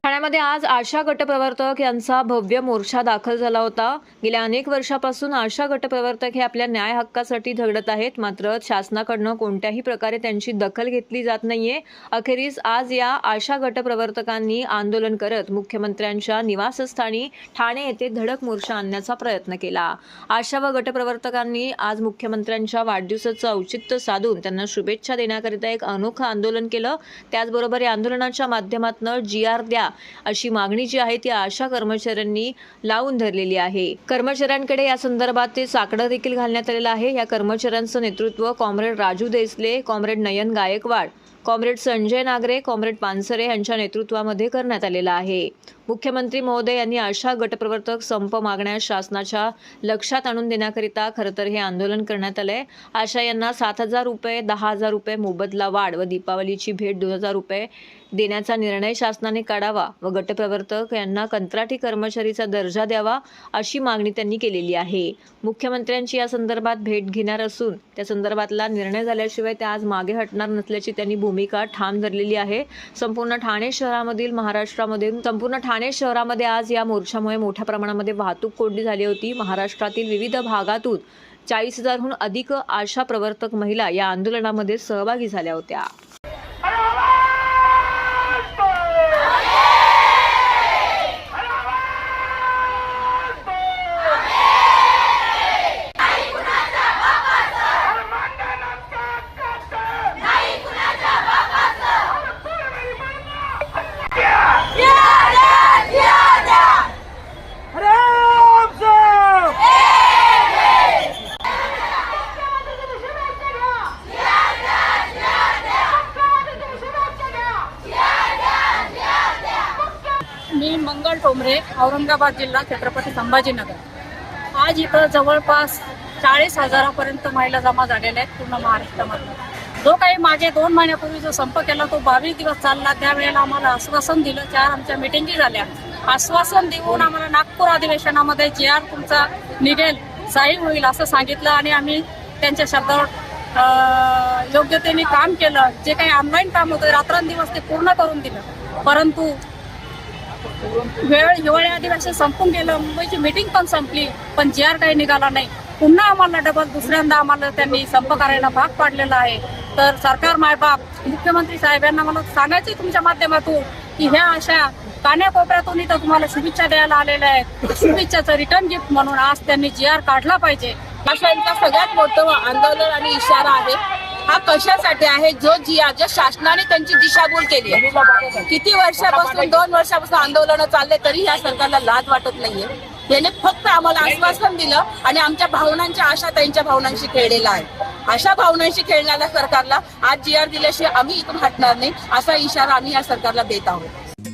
ठाण्यामध्ये आज आशा गटप्रवर्तक यांचा भव्य मोर्चा दाखल झाला होता। गेल्या अनेक वर्षापासून आशा गटप्रवर्तक हे आपल्या न्याय हक्कासाठी झगडत आहेत, मात्र शासनाकडून कोणत्याही प्रकारे त्यांची दखल घेतली जात नाहीये। अखेरीस आज या आशा गटप्रवर्तकांनी आंदोलन करत मुख्यमंत्र्यांच्या निवासस्थानी ठाणे येथे धडक मोर्चा आणण्याचा प्रयत्न केला। आशा व गटप्रवर्तकांनी आज मुख्यमंत्र्यांच्या वाढदिवसाचं औचित्य साधून त्यांना शुभेच्छा देण्याकरिता एक अनोखं आंदोलन केलं। त्याचबरोबर या आंदोलनाच्या माध्यमातून GR द्या अशी मागणी जी आहे ती आशा कर्मचाऱ्यांनी लावून धरलेली आहे। कर्मचाऱ्यांकडे या संदर्भात ते साकडं देखील घालण्यात आलेलं आहे। या कर्मचाऱ्यांचं नेतृत्व कॉम्रेड राजू देसले, कॉम्रेड नयन गायकवाड, कॉम्रेड संजय नागरे, कॉम्रेड पानसरे यांच्या नेतृत्वामध्ये करण्यात आलेला आहे। मुख्यमंत्री महोदय यांनी आशा गटप्रवर्तक संप मागण्या शासनाच्या लक्षात आणून देण्याकरिता खरं तर हे आंदोलन करण्यात आलंय। आशा यांना 7,000 रुपये, 10,000 रुपये मोबदला वाढ व दीपावलीची भेट 2,000 रुपये देण्याचा निर्णय शासनाने काढावा व गटप्रवर्तक यांना कंत्राटी कर्मचारीचा दर्जा द्यावा अशी मागणी त्यांनी केलेली आहे। मुख्यमंत्र्यांची या संदर्भात भेट घेणार असून त्या संदर्भातला निर्णय झाल्याशिवाय ते आज मागे हटणार नसल्याची त्यांनी भूमिका ठाम धरलेली आहे। संपूर्ण ठाणे शहरामधील महाराष्ट्रामधील संपूर्ण ठाणे शहरामध्ये आज या मोर्चामुळे मोठ्या प्रमाणामध्ये वाहतूक कोंडी झाली होती। महाराष्ट्रातील विविध भागातून 40,000हून अधिक आशा प्रवर्तक महिला या आंदोलनामध्ये सहभागी झाल्या होत्या। मी मंगल टोमरे, औरंगाबाद जिल्हा, छत्रपती संभाजीनगर। आज इथं जवळपास 40,000पर्यंत महिला जमा झालेल्या आहेत पूर्ण महाराष्ट्रामध्ये। जो काही मागे 2 महिन्यापूर्वी जो संप केला तो 22 दिवस चालला। त्यावेळेला आम्हाला आश्वासन दिलं, 4 आमच्या मिटिंगी झाल्या। आश्वासन देऊन आम्हाला नागपूर अधिवेशनामध्ये GR तुमचा निघेल, सही होईल असं सांगितलं आणि आम्ही त्यांच्या शब्दावर योग्यतेने काम केलं। जे काही ऑनलाईन काम होतं रात्रंदिवस ते पूर्ण करून दिलं, परंतु हिवाळी अधिवेशन संपून गेलं, मुंबईची मीटिंग पण संपली, पण GR काही निघाला नाही। पुन्हा आम्हाला डबल दुसऱ्यांदा आम्हाला त्यांनी संप करायला भाग पाडलेला आहे। तर सरकार मायबाप मुख्यमंत्री साहेब यांना मला सांगायचं तुमच्या माध्यमातून की ह्या अशा कान्याकोपऱ्यातून इथं तुम्हाला शुभेच्छा द्यायला आलेल्या आहेत। शुभेच्छाचं रिटर्न गिफ्ट म्हणून आज त्यांनी GR काढला पाहिजे। आशांचा सगळ्यात मोठं आंदोलन आणि इशारा आहे। हा कशासाठी आहे? जो शासनाने त्यांची दिशाभूल केली आहे। किती वर्षापासून 2 वर्षापासून आंदोलन चालले तरी या सरकारला लाज वाटत नाहीये। याने फक्त आम्हाला आश्वासन दिलं आणि आमच्या भावनांच्या आशा त्यांच्या भावनांशी खेळलेला आहे। अशा भावनांशी खेळणाऱ्या सरकारला आज GR दिल्याशिवाय आम्ही इथून हटणार नाही असा इशारा आम्ही या सरकारला देत आहोत।